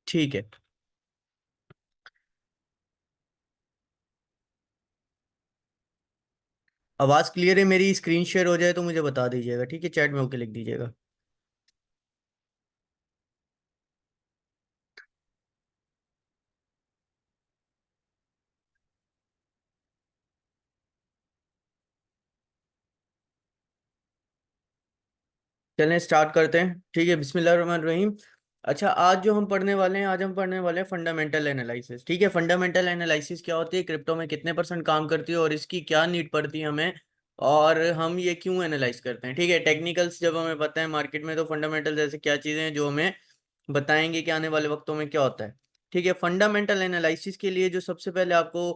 ठीक है। आवाज क्लियर है मेरी? स्क्रीन शेयर हो जाए तो मुझे बता दीजिएगा, ठीक है? चैट में ओके लिख दीजिएगा। चलें स्टार्ट करते हैं, ठीक है। बिस्मिल्लाहिर्रहमानिर्रहीम। अच्छा, आज जो हम पढ़ने वाले हैं, आज हम पढ़ने वाले हैं फंडामेंटल एनालिसिस। ठीक है, फंडामेंटल एनालिसिस क्या होती है, क्रिप्टो में कितने परसेंट काम करती है और इसकी क्या नीड पड़ती है हमें, और हम ये क्यों एनालाइज करते हैं। ठीक है, टेक्निकल्स जब हमें पता है मार्केट में, तो फंडामेंटल जैसे क्या चीज़ें हैं जो हमें बताएंगे कि आने वाले वक्तों में क्या होता है। ठीक है, फंडामेंटल एनालिसिस के लिए जो सबसे पहले आपको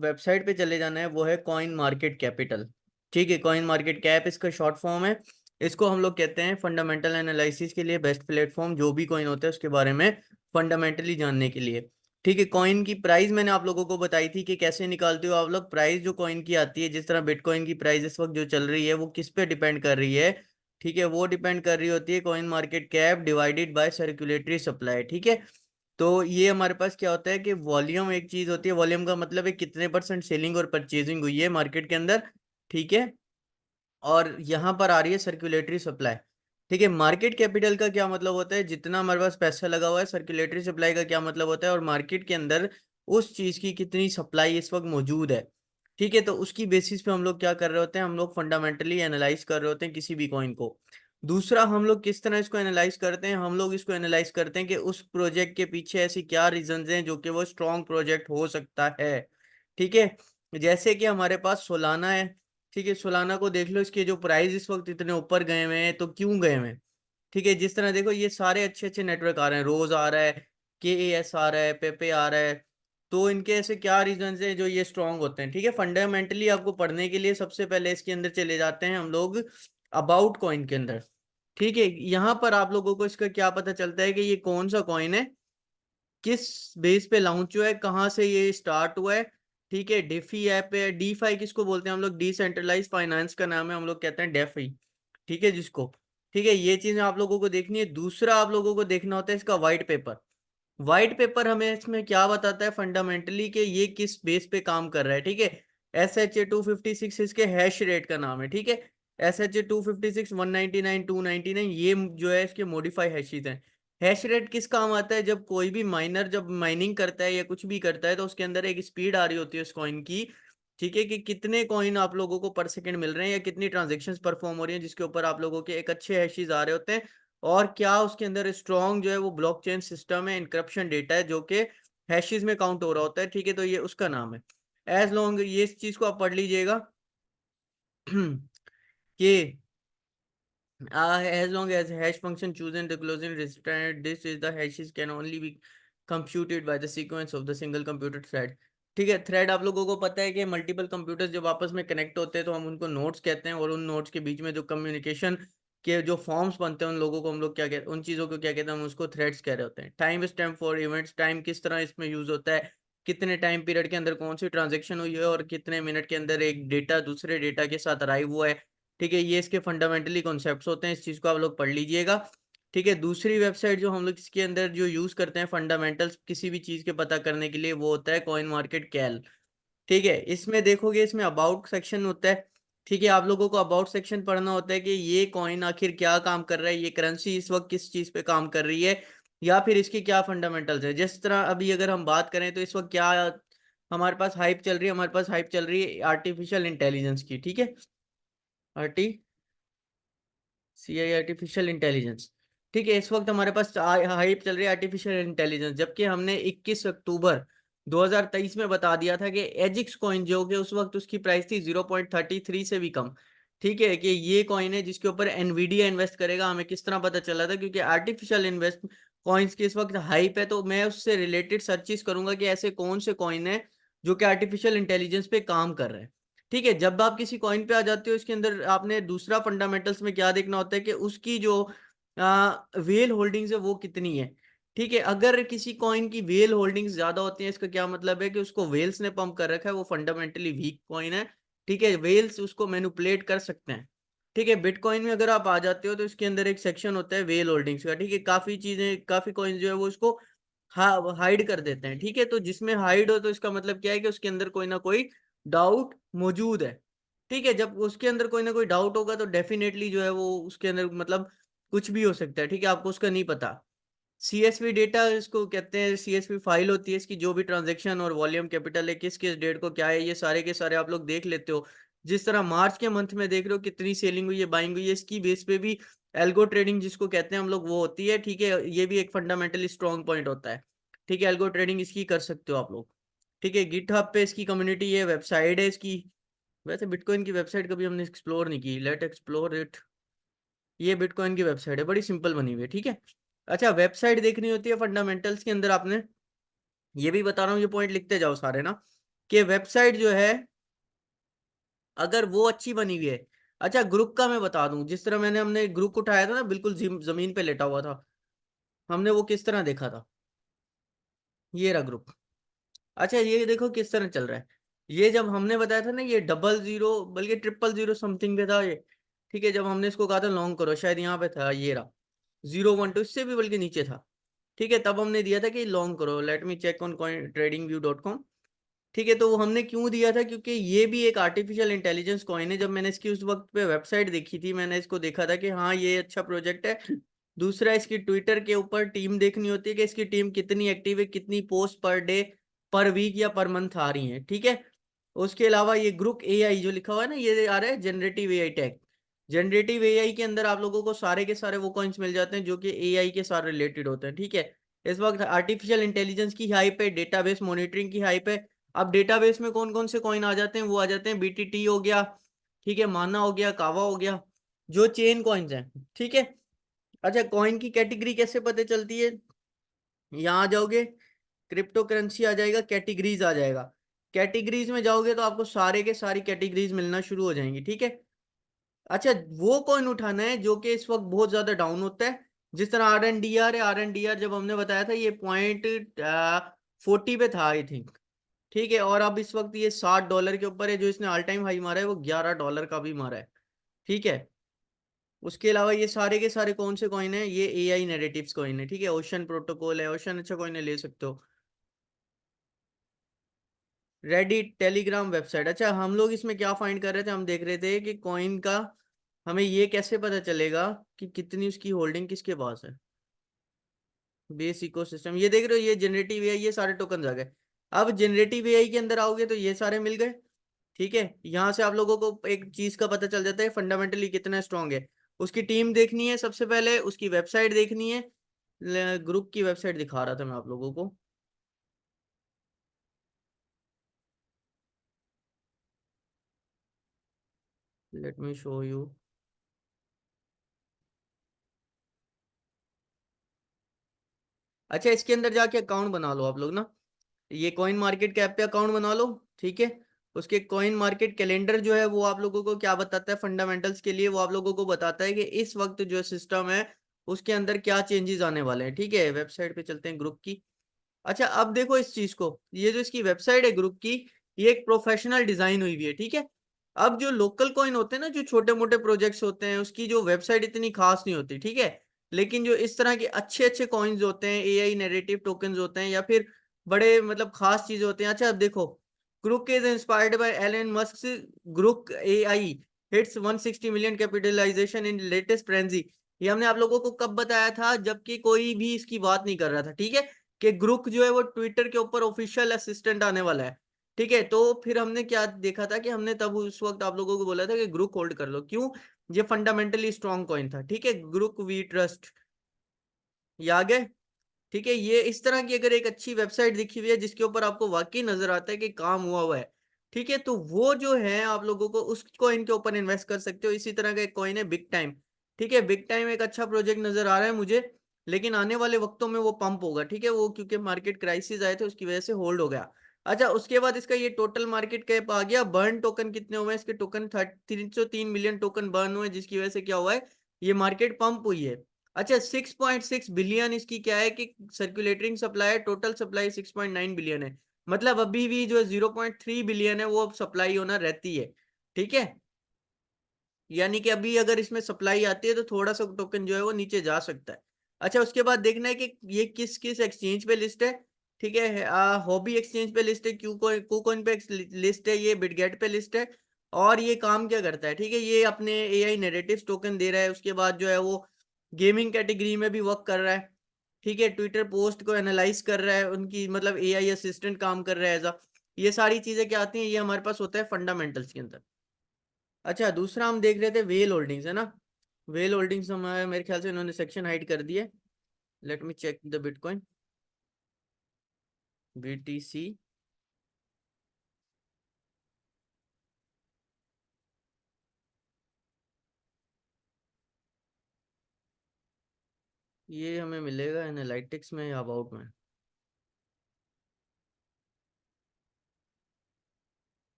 वेबसाइट पे चले जाना है वो है कॉइन मार्केट कैपिटल। ठीक है, कॉइन मार्केट कैप इसका शॉर्ट फॉर्म है। इसको हम लोग कहते हैं फंडामेंटल एनालिसिस के लिए बेस्ट प्लेटफॉर्म, जो भी कॉइन होता है उसके बारे में फंडामेंटली जानने के लिए। ठीक है, कॉइन की प्राइस मैंने आप लोगों को बताई थी कि कैसे निकालते हो आप लोग प्राइस जो कॉइन की आती है। जिस तरह बिटकॉइन की प्राइस इस वक्त जो चल रही है वो किस पे डिपेंड कर रही है, ठीक है, वो डिपेंड कर रही होती है coin market cap divided by circulatory supply. ठीक है, तो ये हमारे पास क्या होता है कि वॉल्यूम एक चीज होती है। वॉल्यूम का मतलब है कितने परसेंट सेलिंग और परचेजिंग हुई है मार्केट के अंदर। ठीक है, और यहाँ पर आ रही है सर्कुलेटरी सप्लाई। ठीक है, मार्केट कैपिटल का क्या मतलब होता है, जितना हमारे पास पैसा लगा हुआ है। सर्कुलेटरी सप्लाई का क्या मतलब होता है, और मार्केट के अंदर उस चीज की कितनी सप्लाई इस वक्त मौजूद है। ठीक है, तो उसकी बेसिस पे हम लोग क्या कर रहे होते हैं, हम लोग फंडामेंटली एनालाइज कर रहे होते हैं किसी भी कॉइन को। दूसरा, हम लोग किस तरह इसको एनालाइज करते हैं, हम लोग इसको एनालाइज करते हैं कि उस प्रोजेक्ट के पीछे ऐसी क्या रीजंस हैं जो कि वो स्ट्रॉन्ग प्रोजेक्ट हो सकता है। ठीक है, जैसे कि हमारे पास सोलाना है। ठीक है, सोलाना को देख लो, इसके जो प्राइस इस वक्त इतने ऊपर गए हुए हैं, तो क्यों गए हुए हैं। ठीक है, जिस तरह देखो ये सारे अच्छे अच्छे नेटवर्क आ रहे हैं, रोज आ रहा है, के एस आ रहा है, पेपे आ रहा है। तो इनके ऐसे क्या रीजन हैं जो ये स्ट्रांग होते हैं। ठीक है, फंडामेंटली आपको पढ़ने के लिए सबसे पहले इसके अंदर चले जाते हैं हम लोग अबाउट कॉइन के अंदर। ठीक है, यहाँ पर आप लोगों को इसका क्या पता चलता है कि ये कौन सा कॉइन है, किस बेस पे लॉन्च हुआ है, कहाँ से ये स्टार्ट हुआ है। ठीक है, डेफी ऐप है। डीफाई किसको बोलते हैं हम लोग, डिसेंट्रलाइज फाइनेंस का नाम है, हम लोग कहते हैं डेफी। ठीक है, जिसको, ठीक है, ये चीजें आप लोगों को देखनी है। दूसरा आप लोगों को देखना होता है इसका वाइट पेपर। वाइट पेपर हमें इसमें क्या बताता है फंडामेंटली कि ये किस बेस पे काम कर रहा है। ठीक है, SHA-256 इसके हैश रेट का नाम है। ठीक है, SHA-256, 199, 299, ये जो है इसके मॉडिफाई हैशेस हैं। हैश रेट किस काम आता है, जब कोई भी माइनर जब माइनिंग करता है या कुछ भी करता है, तो उसके अंदर एक स्पीड आ रही होती है उस कॉइन की। ठीक है, कि कितने कॉइन आप लोगों को पर सेकंड मिल रहे हैं या कितनी ट्रांजेक्शन्स परफॉर्म हो रही हैं, जिसके ऊपर आप लोगों के एक अच्छे हैशेस आ रहे होते हैं। और क्या उसके अंदर स्ट्रॉन्ग जो है वो ब्लॉकचेन सिस्टम है, इनक्रप्शन डेटा है जो कि हैशेस में काउंट हो रहा होता है। ठीक है, तो ये उसका नाम है। एज लॉन्ग ये इस चीज को आप पढ़ लीजिएगा कि as long as hash function chosen the closing register, this is the hashes can only be computed by the sequence of the single computer thread। ठीक है, थ्रेड आप लोगों को पता है कि मल्टीपल कंप्यूटर्स जब आपस में कनेक्ट होते हैं तो हम उनको नोड्स कहते हैं, और उन नोड्स के बीच में जो कम्युनिकेशन के जो फॉर्म्स बनते हैं उन लोगों को हम लोग क्या कहते हैं, उन चीज़ों को क्या कहते हैं, हम उसको थ्रेड्स कह रहे होते हैं। Time stamp for events, time किस तरह इसमें यूज होता है, कितने टाइम पीरियड के अंदर कौन सी ट्रांजेक्शन हुई है और कितने मिनट के अंदर एक डेटा दूसरे डेटा के साथ अराइव हुआ है। ठीक है, ये इसके फंडामेंटली कॉन्सेप्ट्स होते हैं, इस चीज़ को आप लोग पढ़ लीजिएगा। ठीक है, दूसरी वेबसाइट जो हम लोग इसके अंदर जो यूज़ करते हैं फंडामेंटल्स किसी भी चीज़ के पता करने के लिए, वो होता है कॉइन मार्केट कैल। ठीक है, इसमें देखोगे इसमें अबाउट सेक्शन होता है। ठीक है, आप लोगों को अबाउट सेक्शन पढ़ना होता है कि ये कॉइन आखिर क्या काम कर रहा है, ये करेंसी इस वक्त किस चीज़ पे काम कर रही है, या फिर इसकी क्या फंडामेंटल्स है। जिस तरह अभी अगर हम बात करें तो इस वक्त क्या हमारे पास हाइप चल रही है, हमारे पास हाइप चल रही है आर्टिफिशियल इंटेलिजेंस की। ठीक है, आर्टिफिशियल इंटेलिजेंस। ठीक है, इस वक्त हमारे पास हाइप चल रही है आर्टिफिशियल इंटेलिजेंस, जबकि हमने 21 अक्टूबर 2023 में बता दिया था कि एजिक्स कॉइन जो कि उस वक्त उसकी प्राइस थी 0.33 से भी कम। ठीक है, कि ये कॉइन है जिसके ऊपर एनवीडिया इन्वेस्ट करेगा। हमें किस तरह पता चला था, क्योंकि आर्टिफिशियल इन्वेस्ट कॉइन्स की इस वक्त हाइप है, तो मैं उससे रिलेटेड सर्चेस करूंगा कि ऐसे कौन से कॉइन है जो कि आर्टिफिशियल इंटेलिजेंस पे काम कर रहे हैं। ठीक है, जब आप किसी कॉइन पे आ जाते हो इसके अंदर आपने दूसरा फंडामेंटल्स में क्या देखना होता है कि उसकी जो वेल होल्डिंग्स है वो कितनी है। ठीक है, अगर किसी कॉइन की वेल होल्डिंग्स ज्यादा होती हैं, इसका क्या मतलब है कि उसको वेल्स ने पंप कर रखा है, वो फंडामेंटली वीक कॉइन है। ठीक है, वेल्स उसको मैनिपुलेट कर सकते हैं। ठीक है, बिटकॉइन में अगर आप आ जाते हो तो इसके अंदर एक सेक्शन होता है वेल होल्डिंग्स का। ठीक है, काफी चीजें, काफी कॉइन जो है वो इसको हाइड कर देते हैं। ठीक है, तो जिसमें हाइड हो तो इसका मतलब क्या है कि उसके अंदर कोई ना कोई डाउट मौजूद है। ठीक है, जब उसके अंदर कोई ना कोई डाउट होगा तो डेफिनेटली जो है वो उसके अंदर मतलब कुछ भी हो सकता है। ठीक है, आपको उसका नहीं पता। सीएसवी डेटा इसको कहते हैं, सीएसवी फाइल होती है इसकी, जो भी ट्रांजैक्शन और वॉल्यूम कैपिटल है, किस किस डेट को क्या है, ये सारे के सारे आप लोग देख लेते हो। जिस तरह मार्च के मंथ में देख रहे हो कितनी सेलिंग हुई है, बाइंग हुई है, इसकी बेस पे भी एल्गो ट्रेडिंग जिसको कहते हैं हम लोग वो होती है। ठीक है, ये भी एक फंडामेंटली स्ट्रॉन्ग पॉइंट होता है। ठीक है, एल्गो ट्रेडिंग इसकी कर सकते हो आप लोग। ठीक है, गिटहब पे इसकी कम्युनिटी है, वेबसाइट है इसकी। वैसे बिटकॉइन की वेबसाइट कभी हमने एक्सप्लोर नहीं की, लेट एक्सप्लोर इट। ये बिटकॉइन की वेबसाइट है, बड़ी सिंपल बनी हुई है। ठीक है, अच्छा वेबसाइट देखनी होती है फंडामेंटल्स के अंदर आपने, ये भी बता रहा हूँ, ये पॉइंट लिखते जाओ सारे ना, कि वेबसाइट जो है अगर वो अच्छी बनी हुई है। अच्छा ग्रुप का मैं बता दूं, जिस तरह हमने ग्रुप उठाया था ना, बिल्कुल जमीन पे लेटा हुआ था, हमने वो किस तरह देखा था, ये रहा ग्रुप। अच्छा ये देखो किस तरह चल रहा है। ये जब हमने बताया था ना, ये 00 बल्कि 000 समथिंग पे था ये। ठीक है, जब हमने इसको कहा था लॉन्ग करो, शायद यहाँ पे था, ये रहा 012, इससे भी बल्कि नीचे था। ठीक है, तब हमने दिया था कि लॉन्ग करो, late me check on tradingview.com। ठीक है, तो वो हमने क्यों दिया था, क्योंकि ये भी एक आर्टिफिशियल इंटेलिजेंस कॉइन है। जब मैंने इसकी उस वक्त पे वेबसाइट देखी थी, मैंने इसको देखा था कि हाँ ये अच्छा प्रोजेक्ट है। दूसरा, इसकी ट्विटर के ऊपर टीम देखनी होती है कि इसकी टीम कितनी एक्टिव है, कितनी पोस्ट पर डे, पर वीक या पर मंथ आ रही है। ठीक है, उसके अलावा ये ग्रुप एआई जो लिखा हुआ है ना, ये आ रहा है generative AI tag. Generative AI के अंदर आप लोगों को सारे के सारे वो कॉइन्स मिल जाते हैं जो कि एआई के साथ रिलेटेड होते हैं। ठीक है, इस वक्त आर्टिफिशियल इंटेलिजेंस की हाइप है, डेटाबेस मॉनिटरिंग की हाइप है। अब डेटाबेस में कौन कौन से कॉइन आ जाते हैं, वो आ जाते हैं बीटीटी हो गया, ठीक है, माना हो गया, कावा हो गया, जो चेन कॉइन्स हैं। ठीक है, अच्छा कॉइन की कैटेगरी कैसे पता चलती है, यहाँ आ जाओगे, क्रिप्टो करेंसी आ जाएगा, कैटेगरीज आ जाएगा। कैटेगरीज में जाओगे तो आपको सारे के सारी कैटेगरीज मिलना शुरू हो जाएंगी। ठीक है, अच्छा वो कॉइन उठाना है जो कि इस वक्त बहुत ज्यादा डाउन होता है। जिस तरह आर है, आर जब हमने बताया था ये पॉइंट 40 पे था आई थिंक। ठीक है, और अब इस वक्त ये $60 के ऊपर है, जो इसने ऑल टाइम हाई मारा है वो $11 का भी मारा है। ठीक है, उसके अलावा ये सारे के सारे कौन से कॉइन है, ये एआई नैरेटिव्स कॉइन है। ठीक है, ओशन प्रोटोकॉल है, ओशन अच्छा कॉइन है, ले सकते हो। Reddit, Telegram, website. अच्छा हम लोग इसमें क्या फाइंड कर रहे थे, हम देख रहे थे कि कॉइन का हमें ये कैसे पता चलेगा कि कितनी उसकी होल्डिंग किसके पास है। बेस इकोसिस्टम, ये देख रहे हो, ये जनरेटिव एआई, ये सारे टोकन आ गए। अब जनरेटिव एआई के अंदर आओगे तो ये सारे मिल गए। ठीक है, यहाँ से आप लोगों को एक चीज का पता चल जाता है फंडामेंटली कितना स्ट्रांग है। उसकी टीम देखनी है सबसे पहले, उसकी वेबसाइट देखनी है। ग्रुप की वेबसाइट दिखा रहा था मैं आप लोगों को। Late me show you. अच्छा इसके अंदर जाके अकाउंट बना लो आप लोग ना, ये कॉइन मार्केट कैप पे अकाउंट बना लो। ठीक है, उसके कॉइन मार्केट कैलेंडर जो है वो आप लोगों को क्या बताता है फंडामेंटल्स के लिए, वो आप लोगों को बताता है कि इस वक्त जो सिस्टम है उसके अंदर क्या चेंजेस आने वाले हैं। ठीक है, वेबसाइट पे चलते हैं ग्रुप की। अच्छा अब देखो इस चीज को, ये जो इसकी वेबसाइट है ग्रुप की, ये एक प्रोफेशनल डिजाइन हुई हुई है। ठीक है, अब जो लोकल कॉइन होते हैं ना, जो छोटे मोटे प्रोजेक्ट्स होते हैं, उसकी जो वेबसाइट इतनी खास नहीं होती। ठीक है, लेकिन जो इस तरह के अच्छे अच्छे कॉइन्स होते हैं, एआई नैरेटिव टोकन्स होते हैं, या फिर बड़े मतलब खास चीज होते हैं। अच्छा अब देखो, group is inspired by Elon Musk, group AI hits 160 million capitalisation in latest frenzy. ये हमने आप लोगों को कब बताया था, जबकि कोई भी इसकी बात नहीं कर रहा था। ठीक है, कि ग्रुप जो है वो ट्विटर के ऊपर ऑफिशियल असिस्टेंट आने वाला है। ठीक है, तो फिर हमने क्या देखा था कि हमने तब उस वक्त आप लोगों को बोला था कि ग्रुप होल्ड कर लो, क्यों, ये फंडामेंटली स्ट्रॉन्ग कॉइन था। ठीक है, ग्रुप वी ट्रस्ट, ये आ गए। ठीक है, ये इस तरह की अगर एक अच्छी वेबसाइट दिखी हुई है जिसके ऊपर आपको वाकई नजर आता है कि काम हुआ हुआ है, ठीक है, तो वो जो है आप लोगों को उस कॉइन के ऊपर इन्वेस्ट कर सकते हो। इसी तरह का एक कॉइन है बिग टाइम। ठीक है, बिग टाइम एक अच्छा प्रोजेक्ट नजर आ रहा है मुझे, लेकिन आने वाले वक्तों में वो पंप होगा। ठीक है, वो क्योंकि मार्केट क्राइसिस आए थे उसकी वजह से होल्ड हो गया। अच्छा उसके बाद इसका ये टोटल मार्केट कैप आ गया। बर्न टोकन कितने हुए हैं इसके, टोकन 303 मिलियन टोकन बर्न हुए, जिसकी वजह से क्या हुआ है, ये मार्केट पंप हुई है। अच्छा 6.6 बिलियन इसकी क्या है कि सर्कुलेटिंग सप्लाई है, टोटल सप्लाई 6.9 बिलियन है। मतलब अभी भी जो 0.3 बिलियन है वो अब सप्लाई होना रहती है। ठीक है, यानी कि अभी अगर इसमें सप्लाई आती है तो थोड़ा सा टोकन जो है वो नीचे जा सकता है। अच्छा, उसके बाद देखना है कि ये किस किस एक्सचेंज पे लिस्ट है। ठीक है, हॉबी एक्सचेंज पे लिस्ट है, क्यूकॉइन पे लिस्ट है, ये बिटगेट पे लिस्ट है। और ये काम क्या करता है, ठीक है, ये अपने एआई नैरेटिव्स टोकन दे रहा है। उसके बाद जो है वो गेमिंग कैटेगरी में भी वर्क कर रहा है। ठीक है, ट्विटर पोस्ट को एनालाइज कर रहा है, उनकी मतलब एआई असिस्टेंट काम कर रहा है एज। ये सारी चीजें क्या आती हैं, ये हमारे पास होता है फंडामेंटल्स के अंदर। अच्छा, दूसरा हम देख रहे थे वेल होल्डिंग्स, है ना। वेल होल्डिंग्स हमारे मेरे ख्याल से इन्होंने सेक्शन हाइड कर दिया। Let me check the bitcoin BTC. ये हमें मिलेगा एनालिटिक्स में या अबाउट में।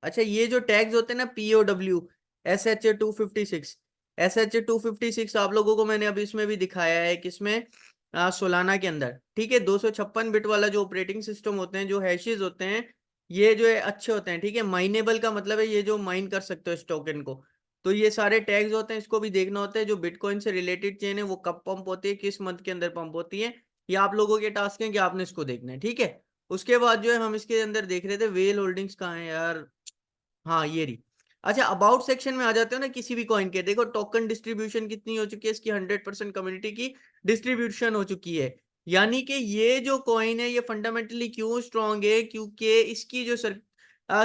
अच्छा, ये जो टैग्स होते हैं ना, POW, SHA 256, SHA 256 आप लोगों को मैंने अभी इसमें भी दिखाया है, किसमें, सोलाना के अंदर। ठीक है, 256 बिट वाला जो ऑपरेटिंग सिस्टम होते हैं, जो हैशेज होते हैं, ये जो है अच्छे होते हैं। ठीक है, माइनेबल का मतलब है ये जो माइन कर सकते हो इस टोकन को। तो ये सारे टैग्स होते हैं, इसको भी देखना होता है। जो बिटकॉइन से रिलेटेड चेन है वो कब पंप होती है, किस मंथ के अंदर पंप होती है, ये आप लोगों के टास्क है कि आपने इसको देखना है। ठीक है, उसके बाद जो है हम इसके अंदर देख रहे थे वेल होल्डिंग्स कहाँ है यार। हाँ, ये रही। अच्छा, अबाउट सेक्शन में आ जाते हो ना किसी भी कॉइन के, देखो टोकन डिस्ट्रीब्यूशन कितनी हो चुकी है इसकी, 100% कम्युनिटी की डिस्ट्रीब्यूशन हो चुकी है। यानी कि ये जो कॉइन है ये फंडामेंटली क्यों स्ट्रांग है, क्योंकि इसकी जो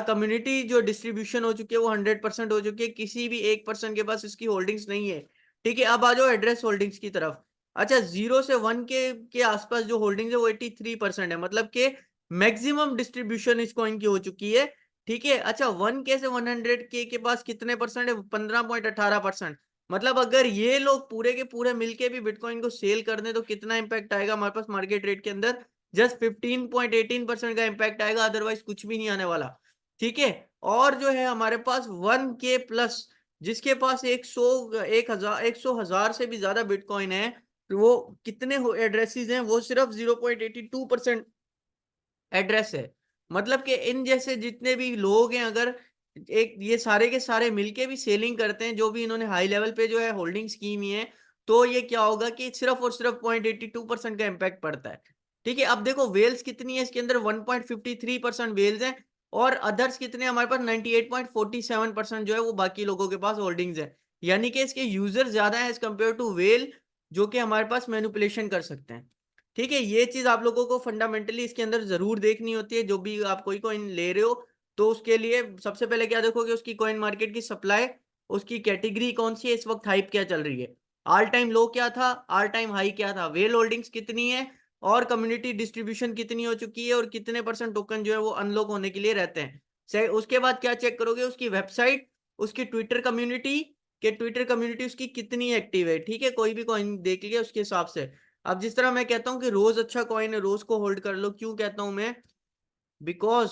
कम्युनिटी जो डिस्ट्रीब्यूशन हो चुकी है वो 100% हो चुकी है, किसी भी एक पर्सन के पास इसकी होल्डिंग्स नहीं है। ठीक है, अब आ जाओ एड्रेस होल्डिंग्स की तरफ। अच्छा, 0 से 1 के आसपास जो होल्डिंग्स है वो 83% है, मतलब कि मैक्सिमम डिस्ट्रीब्यूशन इस कॉइन की हो चुकी है। ठीक है, अच्छा, 1K से 100K के पास कितने परसेंट है, 15.18%। मतलब अगर ये लोग पूरे के पूरे मिलके भी बिटकॉइन को सेल कर दें तो कितना इंपैक्ट आएगा हमारे पास मार्केट रेट के अंदर, जस्ट 15.18% का इंपैक्ट आएगा, अदरवाइज कुछ भी नहीं आने वाला। ठीक है, और जो है हमारे पास 1K प्लस, जिसके पास 100 से भी ज्यादा बिटकॉइन है, तो वो कितने एड्रेसेस हैं, वो सिर्फ 0.82% एड्रेस है। मतलब कि इन जैसे जितने भी लोग हैं, अगर एक ये सारे के सारे मिलके भी सेलिंग करते हैं, जो भी इन्होंने हाई लेवल पे जो है होल्डिंग स्कीम ही है, तो ये क्या होगा कि सिर्फ और सिर्फ 0.82% का इम्पैक्ट पड़ता है। ठीक है, अब देखो वेल्स कितनी है इसके अंदर, 1.53% वेल्स हैं। और अदर्स कितने हैं हमारे पास, 98.47% जो है वो बाकी लोगों के पास होल्डिंग्स है। यानी कि इसके यूजर ज्यादा है एज कम्पेयर टू वेल, जो कि हमारे पास मैनिपुलेशन कर सकते हैं। ठीक है, ये चीज आप लोगों को फंडामेंटली इसके अंदर जरूर देखनी होती है। जो भी आप कोई कॉइन ले रहे हो तो उसके लिए सबसे पहले क्या देखोगे, उसकी कॉइन मार्केट की सप्लाई, उसकी कैटेगरी कौन सी है, इस वक्त हाइप क्या चल रही है, ऑल टाइम लो क्या था, ऑल टाइम हाई क्या था, वेल होल्डिंग्स कितनी है, और कम्युनिटी डिस्ट्रीब्यूशन कितनी हो चुकी है, और कितने परसेंट टोकन जो है वो अनलॉक होने के लिए रहते हैं। उसके बाद क्या चेक करोगे, उसकी वेबसाइट, उसकी ट्विटर कम्युनिटी, के ट्विटर कम्युनिटी उसकी कितनी एक्टिव है। ठीक है, कोई भी कॉइन देख लिया उसके हिसाब से। अब जिस तरह मैं कहता हूँ कि रोज अच्छा कॉइन है, रोज को होल्ड कर लो, क्यों कहता हूं मैं, बिकॉज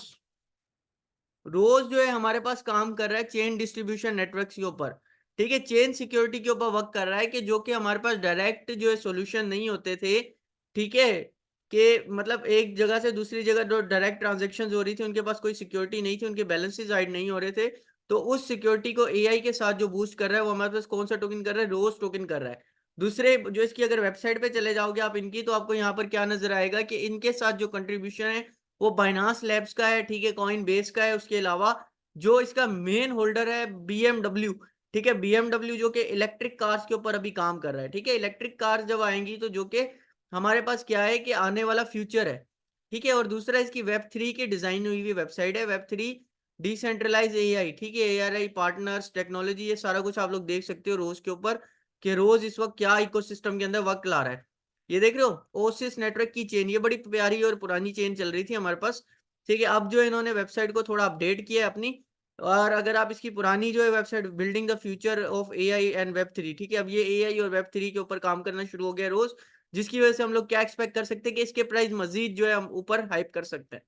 रोज जो है हमारे पास काम कर रहा है चेन डिस्ट्रीब्यूशन नेटवर्क के ऊपर। ठीक है, चेन सिक्योरिटी के ऊपर वर्क कर रहा है, कि जो कि हमारे पास डायरेक्ट जो है सोल्यूशन नहीं होते थे। ठीक है, कि मतलब एक जगह से दूसरी जगह जो डायरेक्ट ट्रांजेक्शन हो रही थी, उनके पास कोई सिक्योरिटी नहीं थी, उनके बैलेंसेस हाइड नहीं हो रहे थे। तो उस सिक्योरिटी को एआई के साथ जो बूस्ट कर रहा है वो हमारे पास कौन सा टोकन कर रहा है, रोज टोकन कर रहा है। दूसरे जो इसकी अगर वेबसाइट पे चले जाओगे आप इनकी, तो आपको यहाँ पर क्या नजर आएगा कि इनके साथ जो कंट्रीब्यूशन है वो बाइनास लैब्स का है। ठीक है, कॉइन बेस का है। उसके अलावा जो इसका मेन होल्डर है बीएमडब्ल्यू। ठीक है, बीएमडब्ल्यू जो कि इलेक्ट्रिक कार्स के ऊपर अभी काम कर रहा है। ठीक है, इलेक्ट्रिक कार्स जब आएंगी तो जो कि हमारे पास क्या है कि आने वाला फ्यूचर है। ठीक है, और दूसरा इसकी वेब 3 की डिजाइन हुई हुई वेबसाइट है, वेब 3 डिसेंट्रलाइज एआई। ठीक है, एआरआई पार्टनर्स टेक्नोलॉजी, ये सारा कुछ आप लोग देख सकते हो रोज के ऊपर, कि रोज इस वक्त क्या इकोसिस्टम के अंदर वर्क ला रहा है। ये देख रहे हो, ओसिस नेटवर्क की चेन, ये बड़ी प्यारी और पुरानी चेन चल रही थी हमारे पास। ठीक है, अब जो इन्होंने वेबसाइट को थोड़ा अपडेट किया है अपनी। और अगर आप इसकी पुरानी जो है website, building the future of AI and web 3, ठीक है, अब ये एआई और वेब 3 के ऊपर काम करना शुरू हो गया रोज। जिसकी वजह से हम लोग क्या एक्सपेक्ट कर सकते हैं कि इसके प्राइस मजीद जो है हम ऊपर हाइप कर सकते हैं।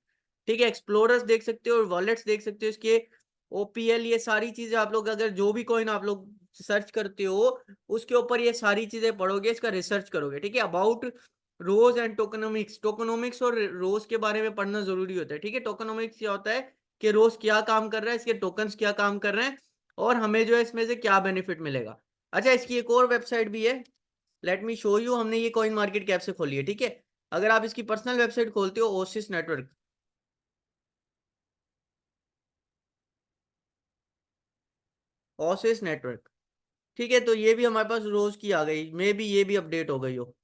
ठीक है, एक्सप्लोरर्स देख सकते हो और वॉलेट्स देख सकते हो इसके, ओपीएल, ये सारी चीजें आप लोग अगर जो भी कॉइन आप लोग सर्च करते हो उसके ऊपर ये सारी चीजें पढ़ोगे, इसका रिसर्च करोगे। ठीक है, about rose and tokenomics, tokenomics और रोज के बारे में पढ़ना जरूरी होता है। ठीक है, टोकनोमिक्स क्या होता है कि रोज क्या काम कर रहा है, इसके टोकन्स क्या काम कर रहे हैं, और हमें जो है इसमें से क्या बेनिफिट मिलेगा। अच्छा, इसकी एक और वेबसाइट भी है, लेट मी शो यू। हमने ये कॉइन मार्केट कैप से खोली है, ठीक है। अगर आप इसकी पर्सनल वेबसाइट खोलते हो, ओसिस नेटवर्क, ओसिस नेटवर्क, ठीक है, तो ये भी हमारे पास रोज की आ गई, मे भी ये भी अपडेट हो गई हो,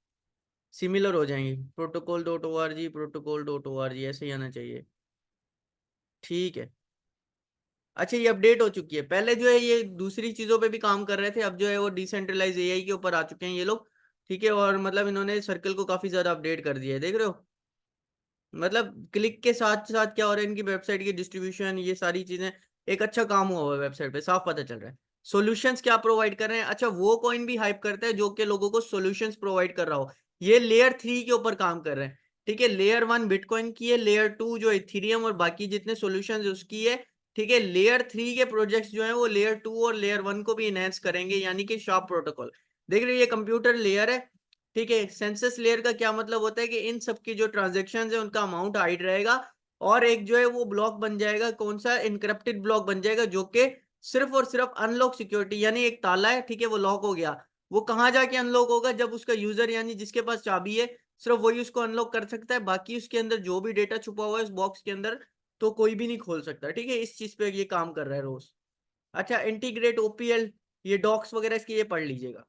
सिमिलर हो जाएंगी। protocol.org, protocol.org ऐसे ही आना चाहिए, ठीक है। अच्छा, ये अपडेट हो चुकी है। पहले जो है ये दूसरी चीजों पे भी काम कर रहे थे, अब जो है वो डिसेंट्रलाइज एआई के ऊपर आ चुके हैं ये लोग, ठीक है। और मतलब इन्होंने सर्कल को काफी ज्यादा अपडेट कर दिया है, देख रहे हो। मतलब क्लिक के साथ साथ क्या हो रहा है, इनकी वेबसाइट की डिस्ट्रीब्यूशन, ये सारी चीजें, एक अच्छा काम हुआ हुआ है वेबसाइट पे, साफ पता चल रहा है। सॉल्यूशंस क्या प्रोवाइड कर रहे हैं, अच्छा वो कॉइन भी हाइप करता है जो कि लोगों को सॉल्यूशंस प्रोवाइड कर रहा हो। ये लेयर 3 के ऊपर काम कर रहे हैं, ठीक है। लेयर 1 बिटकॉइन की है, लेयर 2 जो इथीरियम और बाकी जितने सॉल्यूशंस उसकी है, ठीक है। लेयर 3 के प्रोजेक्ट्स जो है वो लेयर 2 और लेयर 1 को भी इनहेंस करेंगे, यानी कि शार्प प्रोटोकॉल। देख रहे हो, ये कंप्यूटर लेयर है, ठीक है। सेंसस लेयर का क्या मतलब होता है कि इन सब की जो ट्रांजेक्शन है उनका अमाउंट हाइड रहेगा, और एक जो है वो ब्लॉक बन जाएगा, कौन सा, इनक्रिप्टेड ब्लॉक बन जाएगा, जो कि सिर्फ और सिर्फ अनलॉक सिक्योरिटी, यानी एक ताला है, ठीक है, वो लॉक हो गया, वो कहाँ जाके अनलॉक होगा, जब उसका यूजर यानी जिसके पास चाबी है सिर्फ वही उसको अनलॉक कर सकता है, बाकी उसके अंदर जो भी डेटा छुपा हुआ है उस बॉक्स के अंदर तो कोई भी नहीं खोल सकता, ठीक है। इस चीज पे ये काम कर रहा है रोज। अच्छा, इंटीग्रेट ओपीएल, ये डॉक्स वगैरह इसकी ये पढ़ लीजिएगा।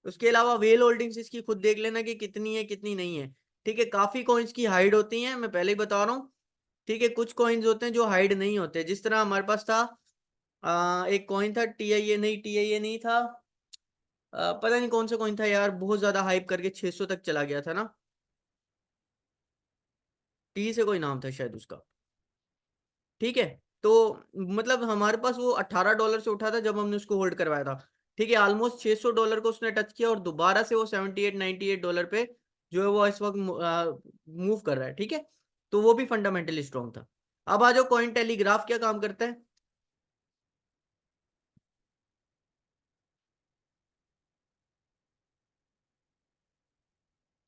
उसके अलावा वेल होल्डिंग्स इसकी खुद देख लेना कि कितनी है कितनी नहीं है, ठीक है। काफी कॉइन्स की हाइड होती हैं, मैं पहले ही बता रहा हूँ, ठीक है। कुछ कॉइन्स होते हैं जो हाइड नहीं होते, जिस तरह हमारे पास था एक कॉइन था टीआईए नहीं था, पता नहीं कौन सा कॉइन था यार, बहुत ज्यादा हाइप करके 600 तक चला गया था ना, टी से कोई नाम था शायद उसका, ठीक है। तो मतलब हमारे पास वो $18 से उठा था जब हमने उसको होल्ड करवाया था, ठीक है। ऑलमोस्ट $600 को उसने टच किया और दोबारा से वो 78-98 पे जो है वो इस वक्त मूव कर रहा है, ठीक है। तो वो भी फंडामेंटली स्ट्रॉन्ग था। अब आ जाओ, कॉइन टेलीग्राफ क्या काम करता है।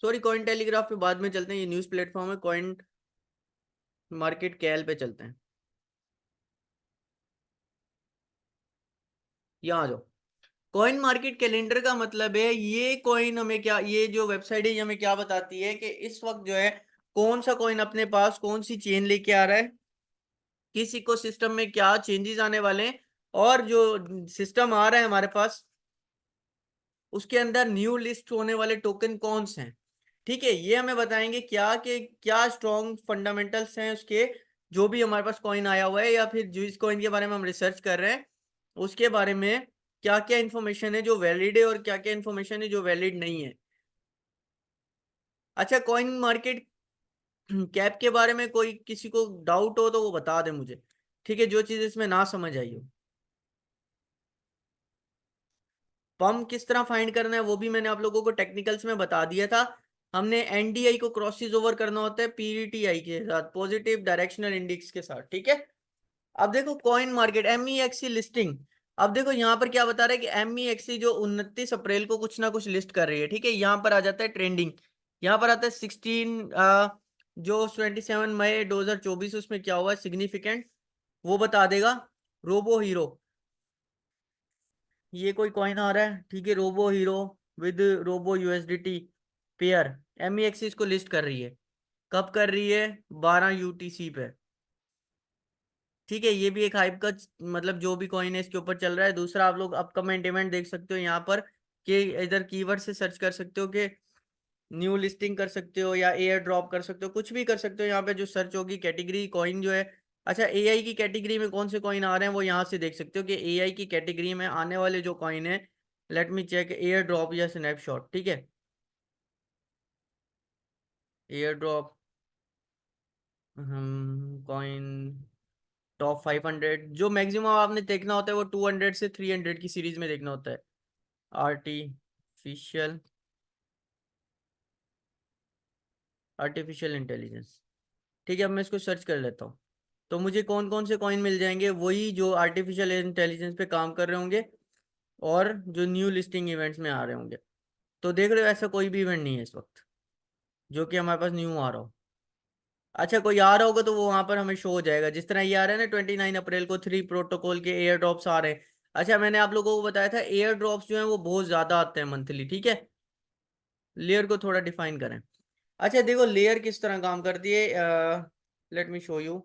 सॉरी, कॉइन टेलीग्राफ पे बाद में चलते हैं, ये न्यूज प्लेटफॉर्म है। कॉइन मार्केट कैल पे चलते हैं, यहाँ आ जाओ। कॉइन मार्केट कैलेंडर का मतलब है, ये कॉइन हमें क्या, ये जो वेबसाइट है ये हमें क्या बताती है कि इस वक्त जो है कौन सा कॉइन अपने पास कौन सी चेन लेके आ रहा है, किस इकोसिस्टम में क्या चेंजेस आने वाले हैं, और जो सिस्टम आ रहा है हमारे पास उसके अंदर न्यू लिस्ट होने वाले टोकन कौन से हैं, ठीक है। ये हमें बताएंगे क्या कि क्या स्ट्रॉन्ग फंडामेंटल्स हैं उसके, जो भी हमारे पास कॉइन आया हुआ है या फिर जिस कॉइन के बारे में हम रिसर्च कर रहे हैं उसके बारे में क्या क्या इन्फॉर्मेशन है जो वैलिड है और क्या क्या इन्फॉर्मेशन है जो वैलिड नहीं है। अच्छा, कॉइन मार्केट कैप के बारे में कोई किसी को डाउट हो तो वो बता दे मुझे, ठीक है, जो चीज इसमें ना समझ आई हो। पम्प किस तरह फाइंड करना है वो भी मैंने आप लोगों को टेक्निकल्स में बता दिया था। हमने एनडीआई को क्रॉसिस ओवर करना होता है पीडीटीआई के साथ, पॉजिटिव डायरेक्शनल इंडेक्स के साथ, ठीक है। अब देखो कॉइन मार्केट एमईएक्सी लिस्टिंग, अब देखो यहाँ पर क्या बता रहा है कि एमईएक्सी जो 29 अप्रैल को कुछ ना कुछ लिस्ट कर रही है, ठीक है। यहाँ पर आ जाता है ट्रेंडिंग, यहाँ पर आता है 16 जो 27 मई 2024 उसमें क्या हुआ है सिग्निफिकेंट, वो बता देगा। रोबो हीरो, ये कोई कॉइन आ रहा है, ठीक है, Robo Hero with Robo USDT pair, MEXC इसको लिस्ट कर रही है, कब कर रही है, 12 UTC पे, ठीक है। ये भी एक हाइप का मतलब जो भी कॉइन है इसके ऊपर चल रहा है। दूसरा, आप लोग अपकमिंग इवेंट देख सकते हो यहाँ पर, कि इधर कीवर्ड से सर्च कर सकते हो, कि न्यू लिस्टिंग कर सकते हो या एयर ड्रॉप कर सकते हो, कुछ भी कर सकते हो यहाँ पे, जो सर्च होगी कैटेगरी कॉइन जो है। अच्छा, एआई की कैटेगरी में कौन से कॉइन आ रहे हैं वो यहाँ से देख सकते हो कि एआई की कैटेगरी में आने वाले जो कॉइन है, let me check, airdrop या स्नैपशॉट, ठीक है। एयर ड्रॉप, कॉइन टॉप 500, जो मैक्सिमम आपने देखना होता है वो 200 से 300 की सीरीज में देखना होता है। आर्टिफिशियल आर्टिफिशियल इंटेलिजेंस, ठीक है। अब मैं इसको सर्च कर लेता हूँ, तो मुझे कौन कौन से कॉइन मिल जाएंगे, वही जो आर्टिफिशियल इंटेलिजेंस पे काम कर रहे होंगे और जो न्यू लिस्टिंग इवेंट्स में आ रहे होंगे। तो देख रहे हो, ऐसा कोई भी इवेंट नहीं है इस वक्त जो कि हमारे पास न्यू आ रहा हो। अच्छा, कोई आ रहा होगा तो वो वहां पर हमें शो हो जाएगा, जिस तरह ये आ रहा है ना 29 अप्रैल को 3 प्रोटोकॉल के एयर ड्रॉप्स आ रहे हैं। अच्छा, मैंने आप लोगों को बताया था एयर ड्रॉप्स जो है वो बहुत ज्यादा आते हैं मंथली, ठीक है। लेयर को थोड़ा डिफाइन करें। अच्छा देखो, लेयर किस तरह काम करती है, let me show you.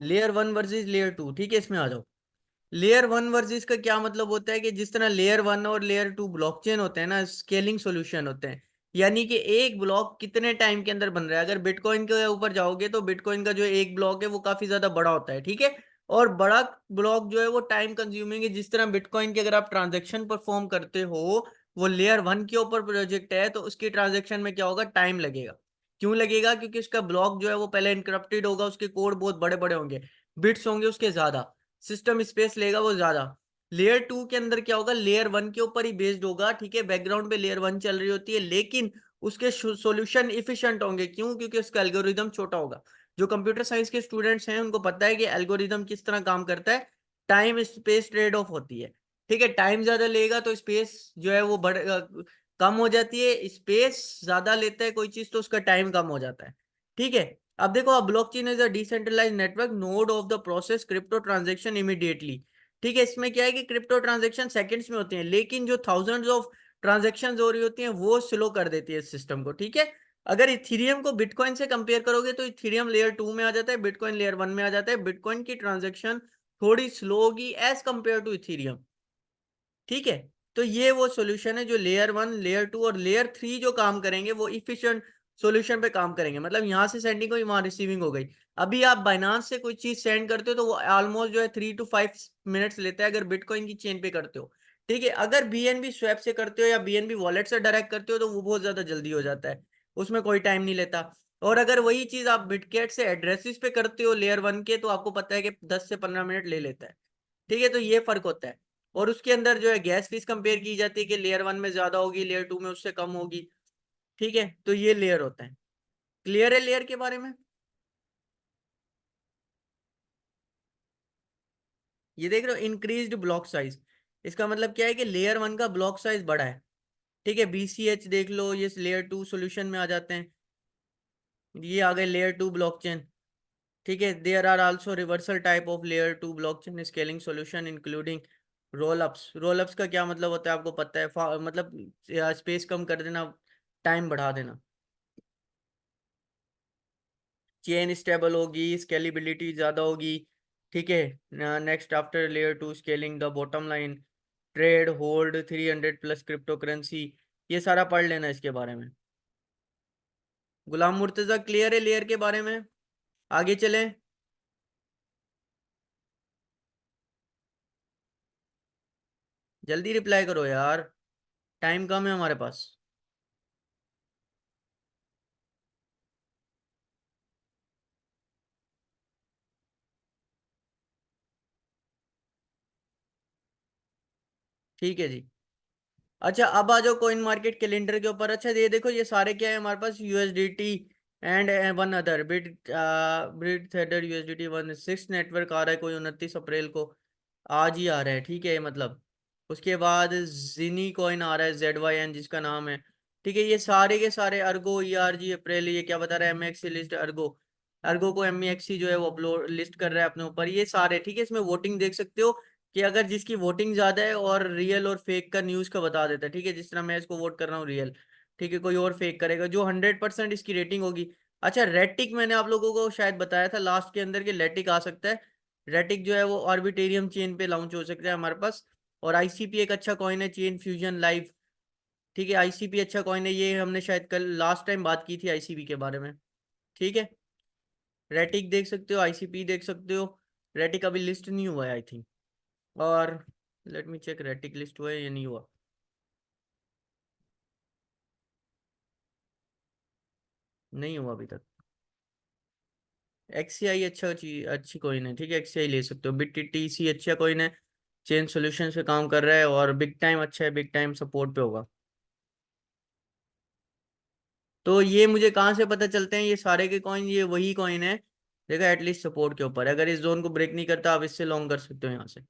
Layer one versus layer two, ठीक है, इसमें आ जाओ। लेयर वन वर्सेस का क्या मतलब होता है कि जिस तरह लेयर वन और लेयर टू ब्लॉकचेन होते हैं ना, स्केलिंग सॉल्यूशन होते हैं। यानी कि एक ब्लॉक कितने टाइम के अंदर बन रहा है। अगर बिटकॉइन के ऊपर जाओगे तो बिटकॉइन का जो एक ब्लॉक है वो काफी ज्यादा बड़ा होता है, ठीक है। और बड़ा ब्लॉक जो है वो टाइम कंज्यूमिंग है। जिस तरह बिटकॉइन के अगर आप ट्रांजेक्शन परफॉर्म करते हो, वो लेयर वन के ऊपर प्रोजेक्ट है, तो उसकी ट्रांजेक्शन में क्या होगा, टाइम लगेगा। क्यों लगेगा? क्योंकि उसका ब्लॉक जो है वो पहले इनक्रप्टेड होगा, उसके कोड बहुत बड़े बड़े होंगे, बिट्स होंगे उसके ज्यादा, सिस्टम स्पेस लेगा वो ज्यादा। लेयर टू के अंदर क्या होगा, लेयर वन के ऊपर ही बेस्ड होगा, ठीक है। बैकग्राउंड पे लेयर वन चल रही होती है, लेकिन उसके सॉल्यूशन इफिशिएंट होंगे। क्यों? क्योंकि उसका एल्गोरिदम छोटा होगा। जो कंप्यूटर साइंस के स्टूडेंट्स हैं उनको पता है कि एल्गोरिदम किस तरह काम करता है। टाइम स्पेस ट्रेड ऑफ होती है, ठीक है। टाइम ज्यादा लेगा तो स्पेस जो है वो कम हो जाती है। स्पेस ज्यादा लेता है कोई चीज तो उसका टाइम कम हो जाता है, ठीक है। अब देखो, अब blockchain is a decentralised network node of the process crypto transaction immediately, ठीक है। इसमें क्या है कि क्रिप्टो ट्रांजैक्शन सेकंड्स में होती हैं, लेकिन जो थाउजेंड्स ऑफ ट्रांजैक्शंस हो रही होती हैं वो स्लो कर देती है इस सिस्टम को, ठीक है। अगर इथीरियम को बिटकॉइन से कंपेयर करोगे तो इथीरियम लेयर टू में आ जाता है, बिटकॉइन लेयर वन में आ जाता है। बिटकॉइन की ट्रांजैक्शन थोड़ी स्लो होगी एज कंपेयर टू इथीरियम, ठीक है। तो ये वो सॉल्यूशन है जो लेयर वन, लेयर टू और लेयर थ्री जो काम करेंगे वो इफिशिएंट सॉल्यूशन पे काम करेंगे। मतलब यहाँ से सेंडिंग हुई, वहां रिसीविंग हो गई। अभी आप बाइनांस से कोई चीज सेंड करते हो तो वो ऑलमोस्ट जो है 3 to 5 मिनट्स लेता है, अगर बिटकॉइन की चेन पे करते हो, ठीक है। अगर बीएनबी स्वैप से करते हो या बीएनबी वॉलेट से डायरेक्ट करते हो तो वो बहुत ज्यादा जल्दी हो जाता है, उसमें कोई टाइम नहीं लेता। और अगर वही चीज आप बिटकेट से एड्रेसेस पे करते हो लेयर वन के, तो आपको पता है कि 10 से 15 मिनट ले लेता है, ठीक है। तो ये फर्क होता है। और उसके अंदर जो है गैस फीस कंपेयर की जाती है कि लेयर वन में ज्यादा होगी, लेयर टू में उससे कम होगी, ठीक है। तो ये लेयर होता है। क्लियर है लेयर के बारे में? ये देख रहे हो, इंक्रीज्ड ब्लॉक साइज। इसका मतलब क्या है कि लेयर वन का ब्लॉक साइज बड़ा है, ठीक है। बीसीएच देख लो, ये लेयर टू सोल्यूशन में आ जाते हैं। ये आ गए लेयर टू ब्लॉकचेन, ठीक है। There are also reversal type of layer two blockchain scaling solution including rollups. Rollups का क्या मतलब होता है आपको पता है? मतलब स्पेस कम कर देना, टाइम बढ़ा देना। चेन स्टेबल होगी, स्केलेबिलिटी ज़्यादा होगी, ठीक है। Next after layer two scaling the bottom line, trade hold 300 plus cryptocurrency. ये सारा पढ़ लेना इसके बारे में। गुलाम मुर्तजा क्लियर है लेयर के बारे में? आगे चलें। जल्दी रिप्लाई करो यार, टाइम कम है हमारे पास। ठीक है जी। अच्छा, अब आ जाओ कोइन मार्केट कैलेंडर के ऊपर। अच्छा ये देखो, ये सारे क्या है हमारे पास, USDT and one other bit, bit Tether USDT one six network आ रहा है कोई 29 अप्रैल को, आज ही आ रहा है, ठीक है। मतलब उसके बाद जिनी कॉइन आ रहा है ZYN जिसका नाम है, ठीक है। ये सारे के सारे अर्गो ERG अप्रैल, ये क्या बता रहा है, MXC लिस्ट अर्गो। अर्गो को MEXC जो है वो अपलोड लिस्ट कर रहा है अपने ऊपर, ये सारे, ठीक है। इसमें वोटिंग देख सकते हो कि अगर जिसकी वोटिंग ज्यादा है और रियल और फेक का न्यूज का बता देता है, ठीक है। जिस तरह मैं इसको वोट कर रहा हूँ रियल, ठीक है, कोई और फेक करेगा, जो 100% इसकी रेटिंग होगी। अच्छा, रेटिक मैंने आप लोगों को शायद बताया था लास्ट के अंदर कि लेटिक आ सकता है। रेटिक जो है वो ऑर्बिटेरियम चेन पे लॉन्च हो सकता है हमारे पास। और आईसीपी एक अच्छा कॉइन है, चेन फ्यूजन लाइव, ठीक है। आईसीपी अच्छा कॉइन है, ये हमने शायद कल लास्ट टाइम बात की थी आईसीपी के बारे में, ठीक है। रेटिक देख सकते हो, आईसीपी देख सकते हो। रेटिक अभी लिस्ट नहीं हुआ है आई थिंक। और लेट मी चेक, रेटिक लिस्ट हुआ है या नहीं हुआ? नहीं हुआ अभी तक। एक्सीआई अच्छा चीज, अच्छी कॉइन है, ठीक है। एक्सीआई ले सकते हो। BTTC अच्छा कॉइन है, चेन सोल्यूशन पे काम कर रहा है और बिग टाइम अच्छा है, बिग टाइम सपोर्ट पे होगा। तो ये मुझे कहाँ से पता चलते हैं ये सारे के कॉइन? ये वही कॉइन है देखो, एटलीस्ट सपोर्ट के ऊपर है। अगर इस जोन को ब्रेक नहीं करता आप इससे लॉन्ग कर सकते हो यहाँ से।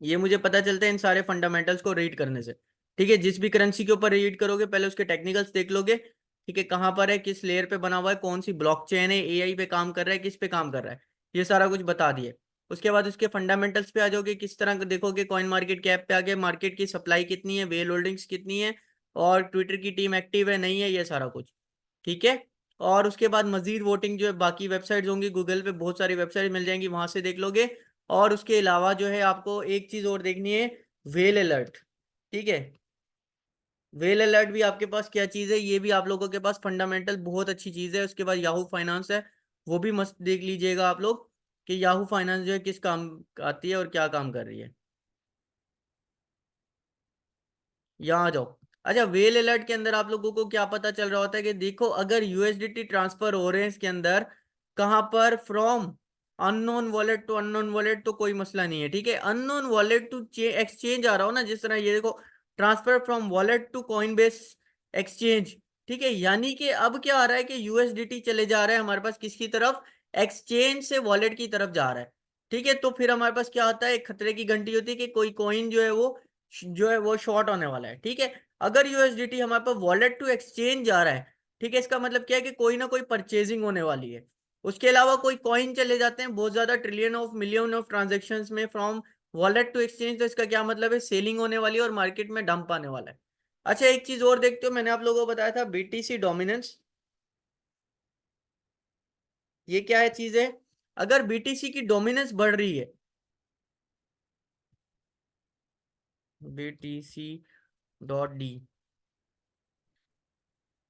ये मुझे पता चलता है इन सारे फंडामेंटल्स को रीड करने से। ठीक है, जिस भी करेंसी के ऊपर रीड करोगे पहले उसके टेक्निकल्स देख लोगे। ठीक है, कहाँ पर है, किस लेयर पे बना हुआ है, कौन सी ब्लॉकचेन है, एआई पे काम कर रहा है, किस पे काम कर रहा है, ये सारा कुछ बता दिए। उसके बाद उसके फंडामेंटल्स पे आ जाओगे, किस तरह का देखोगे, कॉइन मार्केट कैप पे आगे मार्केट की सप्लाई कितनी है, वेल होल्डिंग्स कितनी है, और ट्विटर की टीम एक्टिव है नहीं है, ये सारा कुछ। ठीक है, और उसके बाद मजीद वोटिंग जो है बाकी वेबसाइट्स होंगी, गूगल पे बहुत सारी वेबसाइट मिल जाएंगी, वहां से देख लोगे। और उसके अलावा जो है आपको एक चीज और देखनी है, वेल अलर्ट। ठीक है, वेल अलर्ट भी आपके पास क्या चीज है, ये भी आप लोगों के पास फंडामेंटल बहुत अच्छी चीज है। उसके बाद याहू फाइनेंस है, वो भी मस्त देख लीजिएगा आप लोग कि याहू फाइनेंस जो है किस काम आती है और क्या काम कर रही है। यहाँ आ जाओ। अच्छा, वेल अलर्ट के अंदर आप लोगों को क्या पता चल रहा होता है कि देखो अगर यूएसडीटी ट्रांसफर हो रहे हैं इसके अंदर, कहां पर, from unknown wallet to unknown wallet, तो कोई मसला नहीं है। ठीक है, अननोन वॉलेट टू एक्सचेंज आ रहा हो ना, जिस तरह ये देखो, transfer from wallet to Coinbase exchange. ठीक है, यानी कि अब क्या आ रहा है कि यूएसडीटी चले जा रहा है हमारे पास किसकी तरफ, एक्सचेंज से वॉलेट की तरफ जा रहा है। ठीक है, तो फिर हमारे पास क्या होता है, एक खतरे की घंटी होती है कि कोई कॉइन जो है वो शॉर्ट होने वाला है। ठीक है, अगर यूएसडीटी हमारे पास वॉलेट टू एक्सचेंज जा रहा है, ठीक है, इसका मतलब क्या है कि कोई ना कोई परचेजिंग होने वाली है। उसके अलावा कोई कॉइन चले जाते हैं बहुत ज्यादा, trillion of million of transaction में फ्रॉम वॉलेट टू एक्सचेंज, तो इसका क्या मतलब है, सेलिंग होने वाली है और मार्केट में डंप आने वाला है। अच्छा, एक चीज और देखते हो, मैंने आप लोगों को बताया था बीटीसी डोमिनेंस, ये क्या है चीज है, अगर बीटीसी की डोमिनेंस बढ़ रही है, बीटीसी डॉट डी,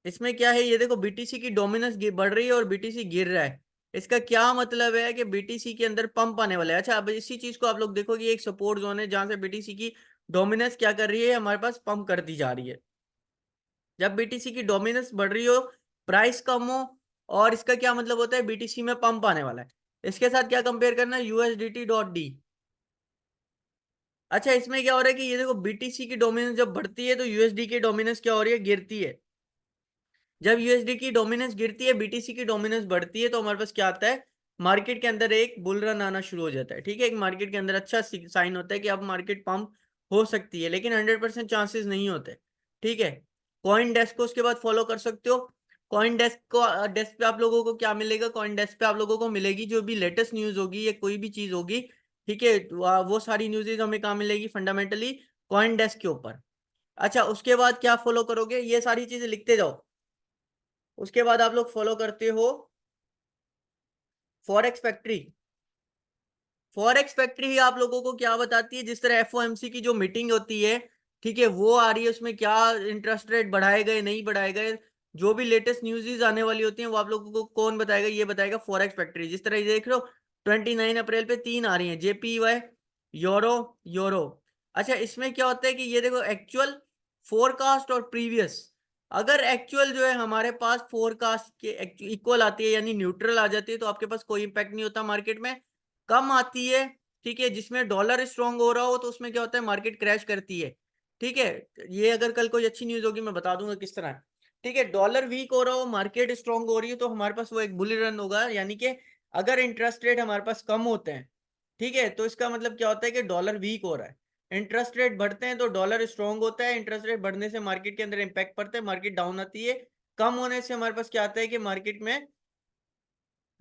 इसमें क्या है, ये देखो बीटीसी की डोमिनेंस बढ़ रही है और बीटीसी गिर रहा है। इसका क्या मतलब है कि बीटीसी के अंदर पंप आने वाला है। अच्छा, अब इसी चीज को आप लोग देखोगे, एक सपोर्ट जोन है जहां से बीटीसी की डोमिनेंस क्या कर रही है, हमारे पास पंप कर दी जा रही है। जब बीटीसी की डोमिनेंस बढ़ रही हो, प्राइस कम हो, और इसका क्या मतलब होता है, बीटीसी में पंप आने वाला है। इसके साथ क्या कंपेयर करना है, यूएसडीटी डॉट डी। अच्छा, इसमें क्या हो रहा है कि ये देखो बीटीसी की डोमिनेंस जब बढ़ती है तो यूएसडी की डोमिनेंस क्या हो रही है, गिरती है। जब यूएसडी की डोमिनेंस गिरती है, बीटीसी की डोमिनेंस बढ़ती है, तो हमारे पास क्या आता है, मार्केट के अंदर एक बुल रन आना शुरू हो जाता है। ठीक है, एक मार्केट के अंदर अच्छा साइन होता है कि अब मार्केट पंप हो सकती है, लेकिन 100% चांसेस नहीं होते। ठीक है, कॉइन डेस्क को उसके बाद फॉलो कर सकते हो। कॉइन डेस्क को, डेस्क पे आप लोगों को क्या मिलेगा, कॉइन डेस्क पे आप लोगों को मिलेगी जो भी लेटेस्ट न्यूज होगी या कोई भी चीज होगी। ठीक है, वो सारी न्यूज़ेज हमें कहाँ मिलेगी, फंडामेंटली कॉइन डेस्क के ऊपर। अच्छा, उसके बाद क्या फॉलो करोगे, ये सारी चीजें लिखते जाओ। उसके बाद आप लोग फॉलो करते हो फॉरेक्स फैक्ट्री। फॉरेक्स फैक्ट्री ही आप लोगों को क्या बताती है, जिस तरह एफओएमसी की जो मीटिंग होती है, ठीक है, वो आ रही है, उसमें क्या इंटरेस्ट रेट बढ़ाए गए नहीं बढ़ाए गए, जो भी लेटेस्ट न्यूज़ आने वाली होती हैं वो आप लोगों को कौन बताएगा, ये बताएगा फॉरेक्स फैक्ट्री। जिस तरह ये देख लो, 29 अप्रैल पे 3 आ रही है, जेपीवाई, यूरो, यूरो। अच्छा, इसमें क्या होता है कि ये देखो, एक्चुअल, फोरकास्ट और प्रीवियस। अगर एक्चुअल जो है हमारे पास फोरकास्ट के इक्वल आती है, यानी न्यूट्रल आ जाती है, तो आपके पास कोई इंपैक्ट नहीं होता मार्केट में। कम आती है, ठीक है, जिसमें डॉलर स्ट्रांग हो रहा हो, तो उसमें क्या होता है, मार्केट क्रैश करती है। ठीक है, ये अगर कल कोई अच्छी न्यूज होगी मैं बता दूंगा किस तरह। ठीक है, डॉलर वीक हो रहा हो, मार्केट स्ट्रांग हो रही है, तो हमारे पास वो एक बुल रन होगा, यानी कि अगर इंटरेस्ट रेट हमारे पास कम होते हैं, ठीक है, तो इसका मतलब क्या होता है कि डॉलर वीक हो रहा है। इंटरेस्ट रेट बढ़ते हैं तो डॉलर स्ट्रांग होता है, इंटरेस्ट रेट बढ़ने से मार्केट के अंदर इंपैक्ट पड़ता है, मार्केट डाउन आती है। कम होने से हमारे पास क्या आता है कि मार्केट में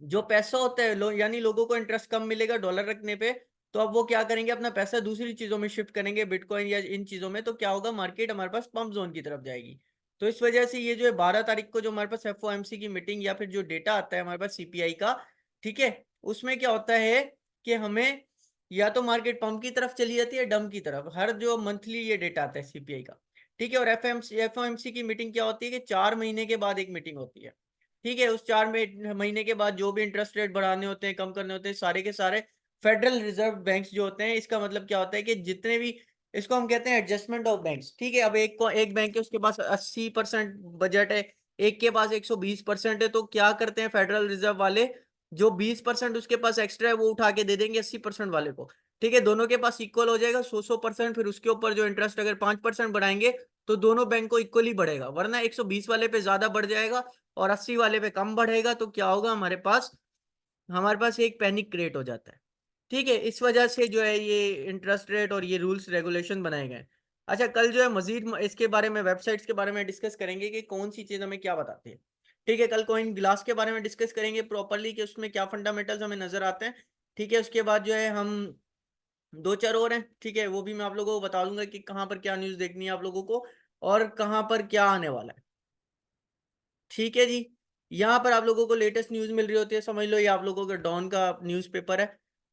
जो पैसा होता है यानी लोगों को इंटरेस्ट कम मिलेगा डॉलर रखने पे, तो अब वो क्या करेंगे, अपना पैसा दूसरी चीजों में शिफ्ट करेंगे, बिटकॉइन या इन चीजों में, तो क्या होगा, मार्केट हमारे पास पंप जोन की तरफ जाएगी। तो इस वजह से ये जो है 12 तारीख को जो हमारे पास एफओएमसी की मीटिंग या फिर जो डेटा आता है हमारे पास सीपीआई का, ठीक है, उसमें क्या होता है कि हमें या तो मार्केट पंप की तरफ चली जाती है, डंप की तरफ, हर जो मंथली ये डेटा आता है सीपीआई का। ठीक है, और एफओएमसी की मीटिंग क्या होती है कि 4 महीने के बाद एक मीटिंग होती है। ठीक है, उस 4 महीने के बाद जो भी इंटरेस्ट रेट बढ़ाने होते हैं, कम करने होते हैं, सारे के सारे फेडरल रिजर्व बैंक्स जो होते हैं, इसका मतलब क्या होता है कि जितने भी, इसको हम कहते हैं एडजस्टमेंट ऑफ बैंक्स। ठीक है, अब एक बैंक है उसके पास 80% बजट है, एक के पास 120% है, तो क्या करते हैं फेडरल रिजर्व वाले, जो 20% उसके पास एक्स्ट्रा है वो उठा के दे देंगे 80% वाले को। ठीक है, दोनों के पास इक्वल हो जाएगा 100%, फिर उसके ऊपर जो इंटरेस्ट अगर 5% बढ़ाएंगे तो दोनों बैंक को इक्वली बढ़ेगा, वरना 120 वाले पे ज्यादा बढ़ जाएगा और 80 वाले पे कम बढ़ेगा, तो क्या होगा, हमारे पास एक पैनिक क्रिएट हो जाता है। ठीक है, इस वजह से जो है ये इंटरेस्ट रेट और ये रूल्स रेगुलेशन बनाए गए हैं। अच्छा, कल जो है मजीद इसके बारे में, वेबसाइट्स के बारे में डिस्कस करेंगे कि कौन सी चीज़ हमें क्या बताती है। ठीक है, कल कॉइन ग्लास के बारे में डिस्कस करेंगे प्रॉपरली कि उसमें क्या फंडामेंटल्स हमें नजर आते हैं। ठीक है, उसके बाद जो है हम दो चार और हैं, ठीक है, वो भी मैं आप लोगों को बता दूंगा कि कहाँ पर क्या न्यूज़ देखनी है आप लोगों को और कहाँ पर क्या आने वाला है। ठीक है जी। यहाँ पर आप लोगों को लेटेस्ट न्यूज़ मिल रही होती है, समझ लो ये आप लोगों का डॉन का न्यूज़पेपर है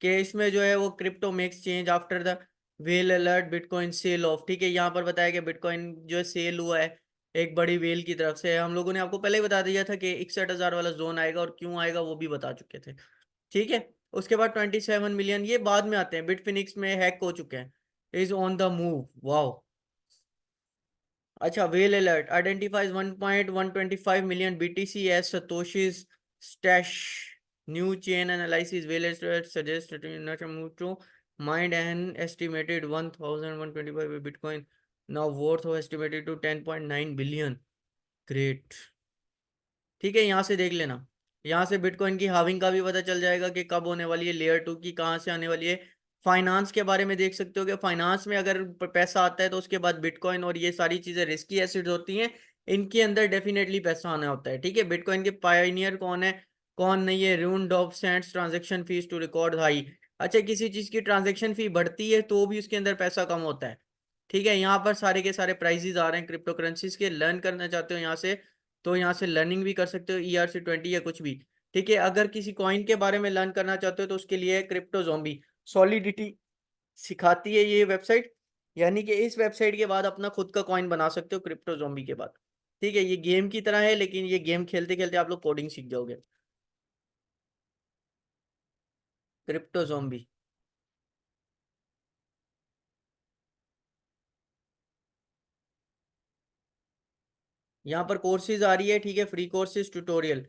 कि इसमें जो है वो crypto makes change after the whale alert bitcoin sell off. ठीक है, यहाँ पर बताया कि बिटकॉइन जो है सेल हुआ है एक बड़ी वेल की तरफ से। हम लोगों ने आपको पहले ही बता दिया था कि 61,000 वाला जोन आएगा और क्यों आएगा वो भी बता चुके थे। ठीक है, उसके बाद 27 मिलियन ये बाद में आते हैं, बिटफिनिक्स में हैक हो चुके हैं, is on the move, wow. अच्छा, Whale Alert identifies 1.125 million BTC as Satoshi's stash, new chain analysis, Whale Alert suggest move to mind an estimated 1,125 bitcoin now worth of estimated to 10.9 billion. Great. ठीक है, यहाँ से देख लेना, यहाँ से bitcoin की हाविंग का भी पता चल जाएगा कि कब होने वाली है, लेयर टू की कहाँ से आने वाली है। फाइनेंस के बारे में देख सकते हो कि फाइनेंस में अगर पैसा आता है तो उसके बाद बिटकॉइन और ये सारी चीजें रिस्की एसिड्स होती हैं, इनके अंदर डेफिनेटली पैसा आना होता है। ठीक है, बिटकॉइन के पायनियर कौन है कौन नहीं है, rune doff cents transaction fees to record high. अच्छा, किसी चीज की ट्रांजेक्शन फी बढ़ती है तो भी उसके अंदर पैसा कम होता है। ठीक है, यहाँ पर सारे के सारे प्राइजेस आ रहे हैं क्रिप्टो करेंसीज के, लर्न करना चाहते हो यहाँ से तो यहाँ से लर्निंग भी कर सकते हो, ERC-20 या कुछ भी। ठीक है, अगर किसी कॉइन के बारे में लर्न करना चाहते हो तो उसके लिए क्रिप्टो जोम्बी सॉलिडिटी सिखाती है ये वेबसाइट, यानी कि इस वेबसाइट के बाद अपना खुद का कॉइन बना सकते हो क्रिप्टो जोम्बी के बाद। ठीक है, ये गेम की तरह है लेकिन ये गेम खेलते खेलते आप लोग कोडिंग सीख जाओगे। Crypto zombie. यहाँ पर कोर्सेज आ रही है, ठीक है, फ्री कोर्सेज ट्यूटोरियल,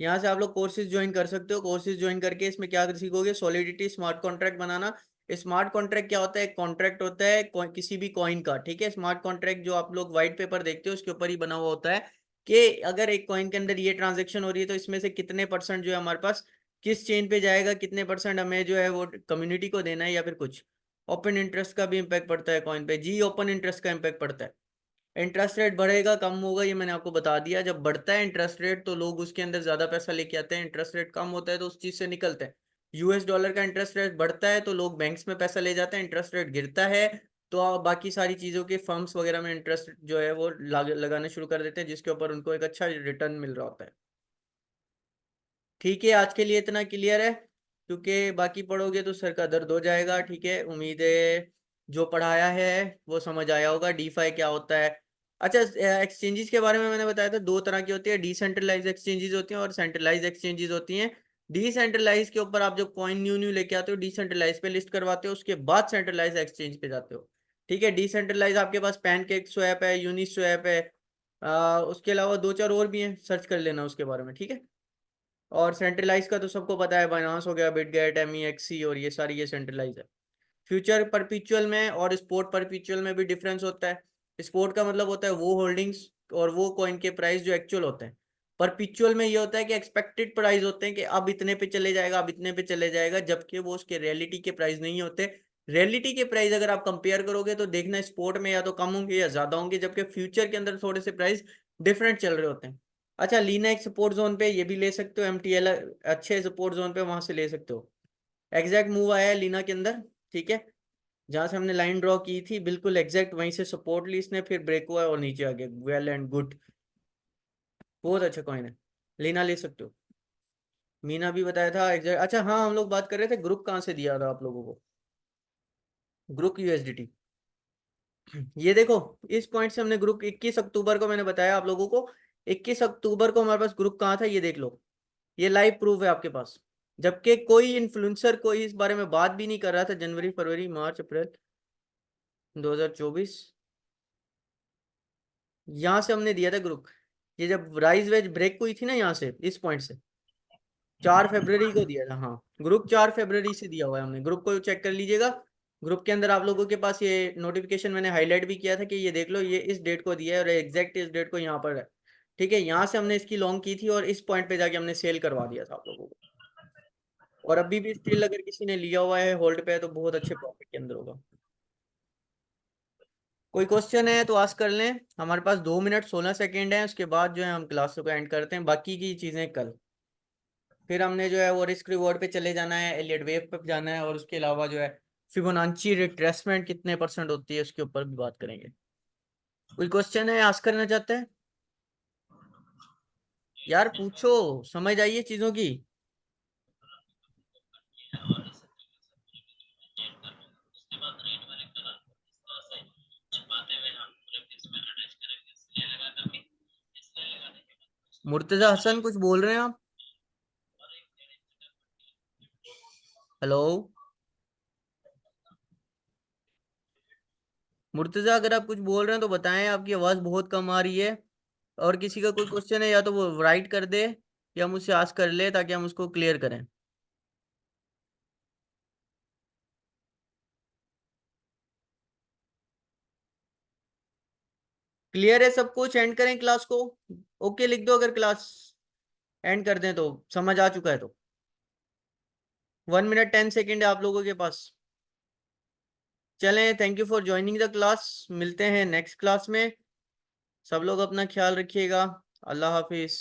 यहाँ से आप लोग कोर्सेज ज्वाइन कर सकते हो। कोर्सेज ज्वाइन करके इसमें क्या सीखोगे, सॉलिडिटी स्मार्ट कॉन्ट्रैक्ट बनाना। स्मार्ट कॉन्ट्रैक्ट क्या होता है, कॉन्ट्रैक्ट होता है किसी भी कॉइन का। ठीक है, स्मार्ट कॉन्ट्रैक्ट जो आप लोग व्हाइट पेपर देखते हो उसके ऊपर ही बना हुआ होता है कि अगर एक कॉइन के अंदर ये ट्रांजेक्शन हो रही है तो इसमें से कितने परसेंट जो है हमारे पास किस चेन पे जाएगा, कितने परसेंट हमें जो है वो कम्युनिटी को देना है या फिर कुछ। ओपन इंटरेस्ट का भी इम्पैक्ट पड़ता है कॉइन पे जी, ओपन इंटरेस्ट का इम्पैक्ट पड़ता है। इंटरेस्ट रेट बढ़ेगा कम होगा ये मैंने आपको बता दिया, जब बढ़ता है इंटरेस्ट रेट तो लोग उसके अंदर ज्यादा पैसा लेके आते हैं, इंटरेस्ट रेट कम होता है तो उस चीज से निकलते हैं। US डॉलर का इंटरेस्ट रेट बढ़ता है तो लोग बैंक्स में पैसा ले जाते हैं, इंटरेस्ट रेट गिरता है तो बाकी सारी चीजों के फर्म्स वगैरह में इंटरेस्ट जो है वो लगाने शुरू कर देते हैं जिसके ऊपर उनको एक अच्छा रिटर्न मिल रहा होता है। ठीक है, आज के लिए इतना क्लियर है, क्योंकि बाकी पढ़ोगे तो सर का दर्द हो जाएगा। ठीक है, उम्मीद है जो पढ़ाया है वो समझ आया होगा। डीफाई क्या होता है। अच्छा, एक्सचेंजेस के बारे में मैंने बताया था, दो तरह की होती है, डिसेंट्रलाइज एक्सचेंजेस होती हैं और सेंट्रलाइज एक्सचेंजेस होती हैं। डिसेंट्रलाइज के ऊपर आप जब कॉइन न्यू न्यू लेके आते हो डिसेंट्रलाइज पे लिस्ट करवाते हो, उसके बाद सेंट्रलाइज एक्सचेंज पे जाते हो। ठीक है, डिसेंट्रलाइज आपके पास पैनकेक स्वैप है, यूनिस्वैप है, उसके अलावा दो चार और भी हैं, सर्च कर लेना उसके बारे में। ठीक है, और सेंट्रलाइज का तो सबको पता है, बाइनांस हो गया, बिटगेट, MEXC और ये सारी ये सेंट्रलाइज है। फ्यूचर परपिचुअल में और स्पोर्ट परपिचुअल में भी डिफरेंस होता है। स्पोर्ट का मतलब होता है वो होल्डिंग्स और वो कॉइन के प्राइस जो एक्चुअल होते हैं। परपिचुअल में ये होता है कि एक्सपेक्टेड प्राइस होते हैं कि अब इतने पे चले जाएगा, अब इतने पे चले जाएगा, जबकि वो उसके रियलिटी के प्राइस नहीं होते। रियलिटी के प्राइस अगर आप कंपेयर करोगे तो देखना स्पोर्ट में या तो कम होंगे या ज्यादा होंगे, जबकि फ्यूचर के अंदर थोड़े से प्राइस डिफरेंट चल रहे होते हैं। अच्छा, लीना एक सपोर्ट जोन पे ये भी ले सकते हो, MTL अच्छे सपोर्ट जोन पे वहां से ले सकते हो। एग्जैक्ट मूव आया है लीना के अंदर। ठीक है, जहां से हमने लाइन ड्रॉ की थी बिल्कुल एग्जैक्ट वहीं से सपोर्ट ली इसने, फिर ब्रेक हुआ और नीचे आ गया, वेल एंड गुड। बहुत अच्छा कॉइन है, लीना ले सकते हो। मीना भी बताया था एग्जैक्ट। अच्छा हाँ, हम लोग बात कर रहे थे ग्रुप कहाँ से दिया था आप लोगों को, ग्रुप USDT। ये देखो, इस पॉइंट से हमने ग्रुप 21 अक्टूबर को मैंने बताया आप लोगों को, 21 अक्टूबर को हमारे पास ग्रुप कहाँ था ये देख लो, ये लाइव प्रूफ है आपके पास। जबकि कोई इन्फ्लुएंसर कोई इस बारे में बात भी नहीं कर रहा था, जनवरी फरवरी मार्च अप्रैल 2024, यहाँ से हमने दिया था ग्रुप। ये जब राइज वेज ब्रेक हुई थी ना यहाँ से इस पॉइंट से, 4 फरवरी को दिया था। हाँ, ग्रुप 4 फरवरी से दिया हुआ है हमने, ग्रुप को चेक कर लीजिएगा। ग्रुप के अंदर आप लोगों के पास ये नोटिफिकेशन मैंने हाईलाइट भी किया था कि ये देख लो ये इस डेट को दिया है और एग्जैक्ट इस डेट को यहाँ पर है। ठीक है, यहाँ से हमने इसकी लॉन्ग की थी और इस पॉइंट पे जाके हमने सेल करवा दिया था आप लोगों को। और अभी भी स्टिल अगर किसी ने लिया हुआ है होल्ड पे तो बहुत अच्छे प्रॉफिट के अंदर होगा। कोई क्वेश्चन है तो आस्क कर लें। हमारे पास 2 मिनट 16 सेकेंड है, उसके बाद जो है हम क्लास को एंड करते हैं, बाकी की चीज़ें कल। फिर हमने जो है वो रिस्क रिवॉर्ड पे चले जाना है, एलियट वेव पे जाना है, और उसके अलावा जो है फिबोनाची रिट्रेसमेंट कितने परसेंट होती है उसके ऊपर भी बात करेंगे। कोई क्वेश्चन है आस्क करना चाहते हैं? यार पूछो, समझ आइए चीज़ों की। मुर्तजा हसन कुछ बोल रहे हैं आप? हेलो मुर्तजा, अगर आप कुछ बोल रहे हैं तो बताएं, आपकी आवाज़ बहुत कम आ रही है। और किसी का कोई क्वेश्चन है या तो वो राइट कर दे या मुझसे आस्क कर ले, ताकि हम उसको क्लियर करें। क्लियर है सब कुछ? एंड करें क्लास को? ओके लिख दो अगर क्लास एंड कर दें तो, समझ आ चुका है तो। 1 मिनट 10 सेकेंड है आप लोगों के पास। चलें, thank you for joining the class. मिलते हैं नेक्स्ट क्लास में। सब लोग अपना ख्याल रखिएगा। अल्लाह हाफिज।